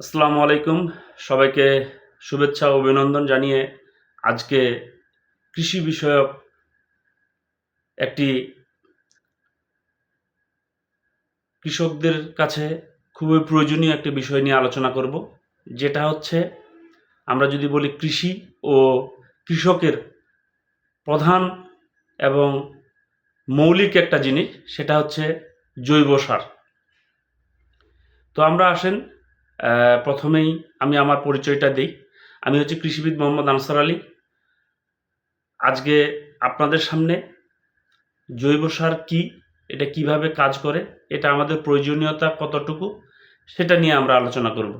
আসসালামু আলাইকুম। সবাইকে শুভেচ্ছা ও অভিনন্দন জানিয়ে আজকে কৃষি বিষয়ক একটি কৃষকদের কাছে খুবই প্রয়োজনীয় একটি বিষয় নিয়ে আলোচনা করব। যেটা হচ্ছে আমরা যদি বলি কৃষি ও কৃষকের প্রধান এবং মৌলিক একটা জিনিস, সেটা হচ্ছে জৈব সার। তো আমরা আসেন প্রথমেই আমি আমার পরিচয়টা দেই। আমি হচ্ছি কৃষিবিদ মোহাম্মদ আনসার আলী। আজকে আপনাদের সামনে জৈব সার কী, এটা কিভাবে কাজ করে, এটা আমাদের প্রয়োজনীয়তা কতটুকু, সেটা নিয়ে আমরা আলোচনা করব।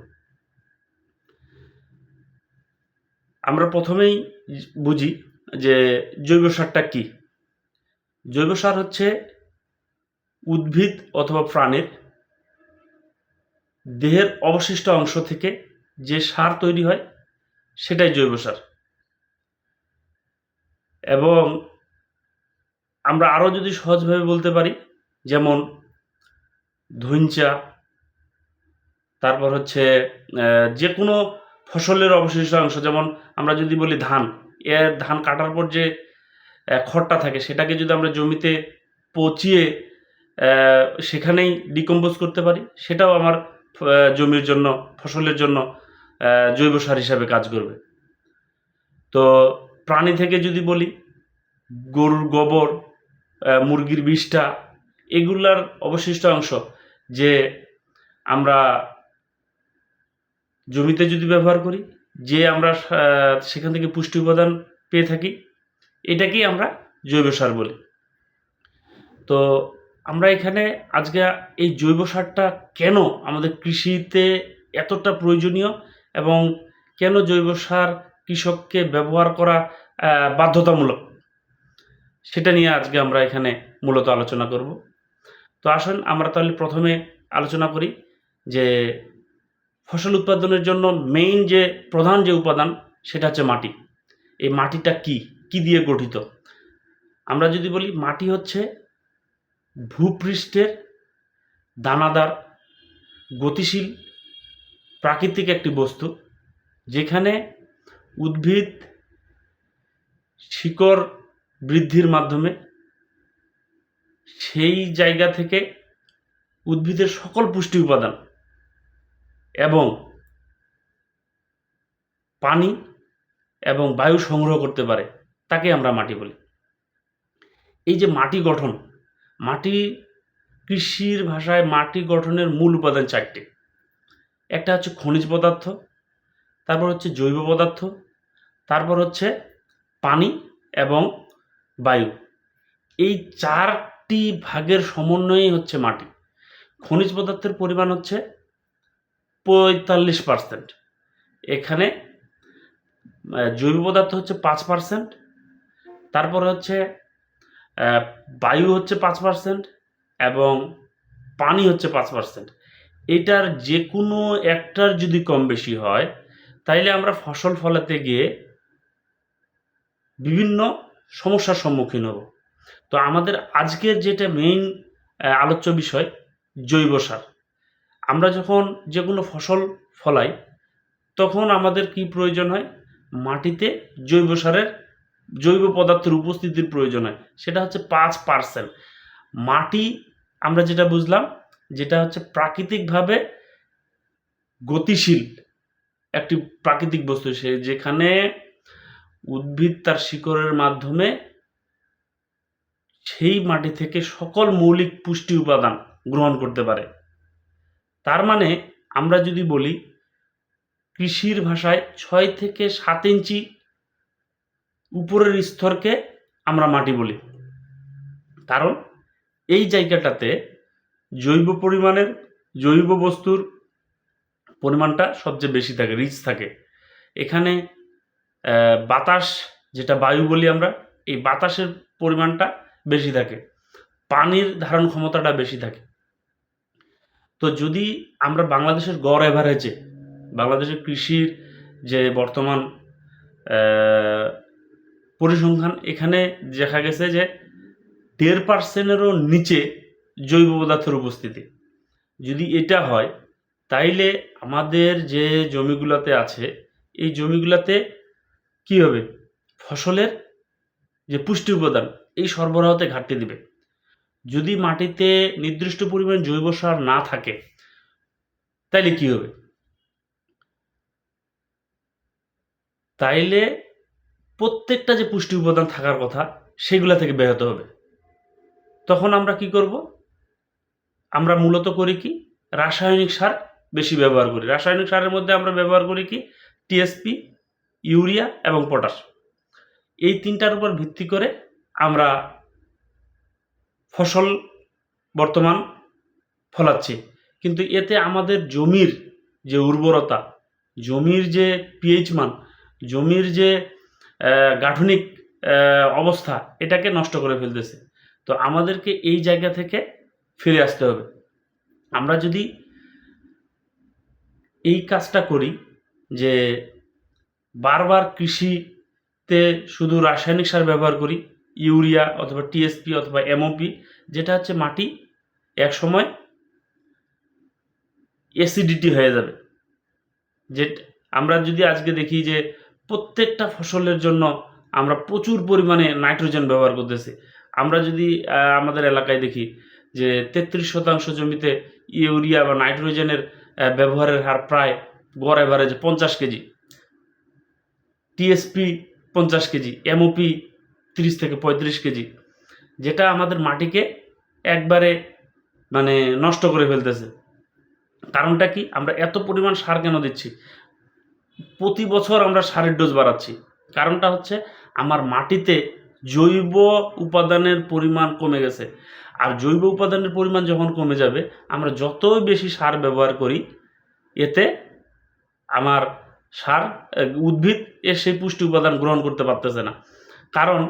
আমরা প্রথমেই বুঝি যে জৈব সারটা কী। জৈব সার হচ্ছে উদ্ভিদ অথবা প্রাণীর দেহের অবশিষ্ট অংশ থেকে যে সার তৈরি হয় সেটাই জৈব সার। এবং আমরা আরও যদি সহজভাবে বলতে পারি, যেমন ধইঞ্চা, তারপর হচ্ছে যে কোনো ফসলের অবশিষ্ট অংশ, যেমন আমরা যদি বলি ধান, ধান কাটার পর যে খড়টা থাকে সেটাকে যদি আমরা জমিতে পচিয়ে সেখানেই ডিকম্পোজ করতে পারি, সেটাও আমার জমির জন্য, ফসলের জন্য জৈব সার হিসাবে কাজ করবে। তো প্রাণী থেকে যদি বলি, গরুর গোবর, মুরগির বিষ্ঠা, এগুলার অবশিষ্ট অংশ যে আমরা জমিতে যদি ব্যবহার করি, যে আমরা সেখান থেকে পুষ্টি উপাদান পেয়ে থাকি, এটাকেই আমরা জৈব সার বলি। তো আমরা এখানে আজকে এই জৈব সারটা কেন আমাদের কৃষিতে এতটা প্রয়োজনীয় এবং কেন জৈব সার কৃষককে ব্যবহার করা বাধ্যতামূলক, সেটা নিয়ে আজকে আমরা এখানে মূলত আলোচনা করব। তো আসুন আমরা তাহলে প্রথমে আলোচনা করি যে ফসল উৎপাদনের জন্য মেইন যে প্রধান যে উপাদান, সেটা হচ্ছে মাটি। এই মাটিটা কি দিয়ে গঠিত? আমরা যদি বলি, মাটি হচ্ছে ভূপৃষ্ঠের দানাদার, গতিশীল, প্রাকৃতিক একটি বস্তু, যেখানে উদ্ভিদ শিকড় বৃদ্ধির মাধ্যমে সেই জায়গা থেকে উদ্ভিদের সকল পুষ্টি উপাদান এবং পানি এবং বায়ু সংগ্রহ করতে পারে, তাকে আমরা মাটি বলি। এই যে মাটি গঠন, মাটি কৃষির ভাষায় মাটি গঠনের মূল উপাদান চারটি। একটা হচ্ছে খনিজ পদার্থ, তারপর হচ্ছে জৈব পদার্থ, তারপর হচ্ছে পানি এবং বায়ু। এই চারটি ভাগের সমন্বয়ই হচ্ছে মাটি। খনিজ পদার্থের পরিমাণ হচ্ছে 45%, এখানে জৈব পদার্থ হচ্ছে 5%, তারপর হচ্ছে বায়ু হচ্ছে 5% এবং পানি হচ্ছে 5%। এটার যে কোনো একটার যদি কম বেশি হয়, তাইলে আমরা ফসল ফলাতে গিয়ে বিভিন্ন সমস্যার সম্মুখীন হব। তো আমাদের আজকের যেটা মেইন আলোচ্য বিষয়, জৈব সার। আমরা যখন যে কোনো ফসল ফলাই, তখন আমাদের কি প্রয়োজন হয়? মাটিতে জৈব সারের, জৈব পদার্থের উপস্থিতির প্রয়োজন হয়। সেটা হচ্ছে 5%। মাটি আমরা যেটা বুঝলাম, যেটা হচ্ছে প্রাকৃতিকভাবে গতিশীল একটি প্রাকৃতিক বস্তু, সে যেখানে উদ্ভিদ তার শিকড়ের মাধ্যমে সেই মাটি থেকে সকল মৌলিক পুষ্টি উপাদান গ্রহণ করতে পারে। তার মানে আমরা যদি বলি, কৃষির ভাষায় 6 থেকে 7 ইঞ্চি উপরের স্তরকে আমরা মাটি বলি। কারণ এই জায়গাটাতে জৈব বস্তুর পরিমাণটা সবচেয়ে বেশি থাকে, রিচ থাকে। এখানে বাতাস, যেটা বায়ু বলি আমরা, এই বাতাসের পরিমাণটা বেশি থাকে, পানির ধারণ ক্ষমতাটা বেশি থাকে। তো যদি আমরা বাংলাদেশের গড় অ্যাভারেজে, বাংলাদেশের কৃষির যে বর্তমান পরিসংখ্যান, এখানে দেখা গেছে যে 1.5%-এরও নিচে জৈব পদার্থের উপস্থিতি। যদি এটা হয়, তাইলে আমাদের যে জমিগুলোতে আছে এই জমিগুলোতে কি হবে, ফসলের যে পুষ্টি উপাদান এই সরবরাহতে ঘাটতি দিবে। যদি মাটিতে নির্দিষ্ট পরিমাণ জৈব সার না থাকে তাইলে কি হবে, তাইলে প্রত্যেকটা যে পুষ্টি উপাদান থাকার কথা সেগুলা থেকে ব্যাহত হবে। তখন আমরা কি করব, আমরা মূলত করি কি, রাসায়নিক সার বেশি ব্যবহার করি। রাসায়নিক সারের মধ্যে আমরা ব্যবহার করি কি, টিএসপি, ইউরিয়া এবং পটাশ। এই তিনটার উপর ভিত্তি করে আমরা ফসল বর্তমান ফলাচ্ছি। কিন্তু এতে আমাদের জমির যে উর্বরতা, জমির যে পিএইচ মান, জমির যে গাঠনিক অবস্থা এটাকে নষ্ট করে ফেলতেছে। তো আমাদেরকে এই জায়গা থেকে ফিরে আসতে হবে। আমরা যদি এই কাজটা করি যে বারবার কৃষিতে শুধু রাসায়নিক সার ব্যবহার করি, ইউরিয়া অথবা টিএসপি অথবা এমওপি, যেটা হচ্ছে মাটি একসময় অ্যাসিডিটি হয়ে যাবে। যে আমরা যদি আজকে দেখি যে প্রত্যেকটা ফসলের জন্য আমরা প্রচুর পরিমাণে নাইট্রোজেন ব্যবহার করতেছি। আমরা যদি আমাদের এলাকায় দেখি যে 33% জমিতে ইউরিয়া বা নাইট্রোজেনের ব্যবহারের হার প্রায় গড় এভারেজে 50 কেজি, টিএসপি 50 কেজি, এমওপি 30 থেকে 35 কেজি, যেটা আমাদের মাটিকে একবারে মানে নষ্ট করে ফেলতেছে। কারণটা কি, আমরা এত পরিমাণ সার কেন দিচ্ছি, প্রতি বছর আমরা সারের ডোজ বাড়াচ্ছি। কারণটা হচ্ছে আমার মাটিতে জৈব উপাদানের পরিমাণ কমে গেছে। আর জৈব উপাদানের পরিমাণ যখন কমে যাবে, আমরা যত বেশি সার ব্যবহার করি এতে আমার সার উদ্ভিদ এর সেই পুষ্টি উপাদান গ্রহণ করতে পারতেছে না। কারণ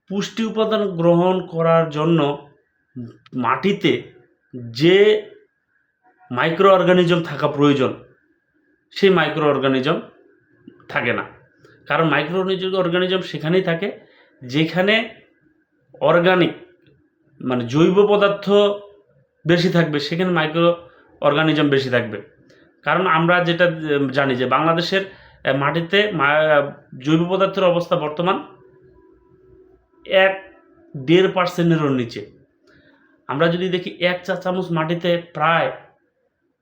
পুষ্টি উপাদান গ্রহণ করার জন্য মাটিতে যে মাইক্রো অর্গানিজম থাকা প্রয়োজন সেই মাইক্রো অর্গানিজম থাকে না। কারণ মাইক্রো অর্গানিজম সেখানেই থাকে যেখানে অর্গানিক মানে জৈব পদার্থ বেশি থাকবে, সেখানে মাইক্রো অর্গানিজম বেশি থাকবে। কারণ আমরা যেটা জানি যে বাংলাদেশের মাটিতে জৈব পদার্থের অবস্থা বর্তমান 1-1.5%-এরও নিচে। আমরা যদি দেখি 1 চা চামচ মাটিতে প্রায়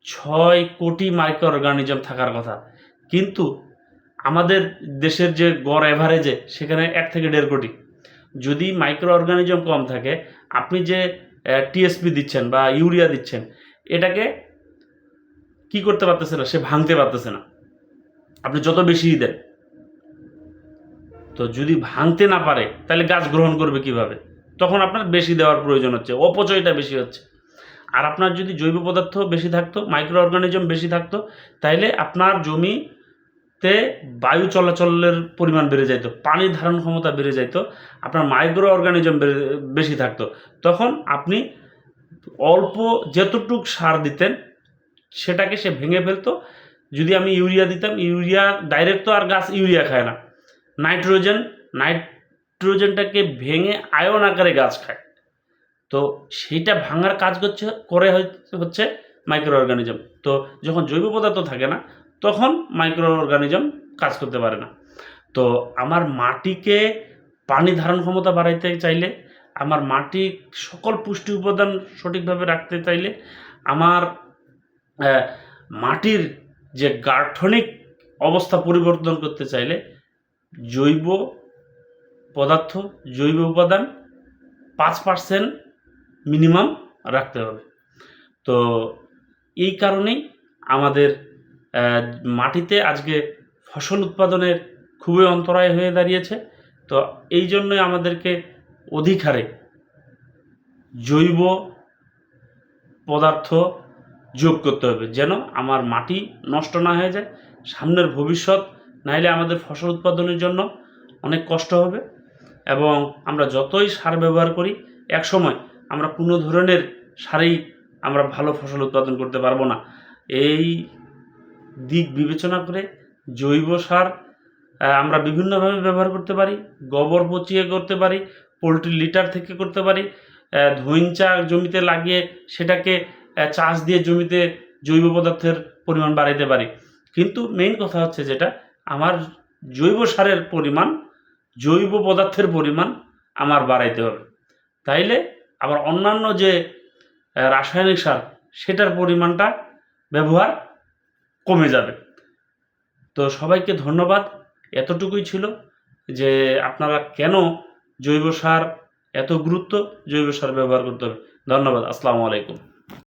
6 কোটি মাইক্রো অর্গানিজম থাকার কথা, কিন্তু আমাদের দেশের যে গড় অ্যাভারেজে সেখানে 1 থেকে 1.5 কোটি। যদি মাইক্রো অর্গানিজম কম থাকে, আপনি যে টিএসপি দিচ্ছেন বা ইউরিয়া দিচ্ছেন এটাকে কি করতে পারতেছে না, সে ভাঙতে পারতেছে না, আপনি যত বেশিই দেন। তো যদি ভাঙতে না পারে তাহলে গাছ গ্রহণ করবে কিভাবে, তখন আপনার বেশি দেওয়ার প্রয়োজন হচ্ছে, অপচয়টা বেশি হচ্ছে। আর আপনার যদি জৈব পদার্থ বেশি থাকতো, মাইক্রো অর্গানিজম বেশি থাকতো, তাইলে আপনার জমিতে বায়ু চলাচলের পরিমাণ বেড়ে যেত, পানির ধারণ ক্ষমতা বেড়ে যেত, আপনার মাইক্রো অর্গানিজম বেশি থাকতো। তখন আপনি অল্প যেতটুক সার দিতেন সেটাকে সে ভেঙে ফেলতো। যদি আমি ইউরিয়া দিতাম, ইউরিয়া ডাইরেক্ট তো আর গাছ ইউরিয়া খায় না, নাইট্রোজেনটাকে ভেঙে আয়ন আকারে গাছ খায়। তো সেইটা ভাঙার কাজ হচ্ছে মাইক্রো অর্গানিজম। তো যখন জৈব পদার্থ থাকে না তখন মাইক্রো অর্গানিজম কাজ করতে পারে না। তো আমার মাটিকে পানি ধারণ ক্ষমতা বাড়াইতে চাইলে, আমার মাটির সকল পুষ্টি উপাদান সঠিকভাবে রাখতে চাইলে, আমার মাটির যে গাঠনিক অবস্থা পরিবর্তন করতে চাইলে জৈব পদার্থ, জৈব উপাদান 5% মিনিমাম রাখতে হবে। তো এই কারণেই আমাদের মাটিতে আজকে ফসল উৎপাদনের খুবই অন্তরায় হয়ে দাঁড়িয়েছে। তো এই জন্যই আমাদেরকে অধিক হারে জৈব পদার্থ যোগ করতে হবে, যেন আমার মাটি নষ্ট না হয়ে যায় সামনের ভবিষ্যৎ, নাইলে আমাদের ফসল উৎপাদনের জন্য অনেক কষ্ট হবে। এবং আমরা যতই সার ব্যবহার করি একসময় আমরা কোনো ধরনের সারেই আমরা ভালো ফসল উৎপাদন করতে পারবো না। এই দিক বিবেচনা করে জৈব সার আমরা বিভিন্নভাবে ব্যবহার করতে পারি। গোবর পচিয়ে করতে পারি, পোলট্রির লিটার থেকে করতে পারি, ধইঞ্চা জমিতে লাগিয়ে সেটাকে চাষ দিয়ে জমিতে জৈব পদার্থের পরিমাণ বাড়াইতে পারি, কিন্তু মেইন কথা হচ্ছে যেটা আমার জৈব সারের পরিমাণ, জৈব পদার্থের পরিমাণ আমার বাড়াইতে হবে। তাইলে আবার অন্যান্য যে রাসায়নিক সার সেটার পরিমাণটা ব্যবহার কমে যাবে। তো সবাইকে ধন্যবাদ। এতটুকুই ছিল যে আপনারা কেন জৈব সার এত গুরুত্ব, জৈব সার ব্যবহার করতে হবে। ধন্যবাদ। আসসালামু আলাইকুম।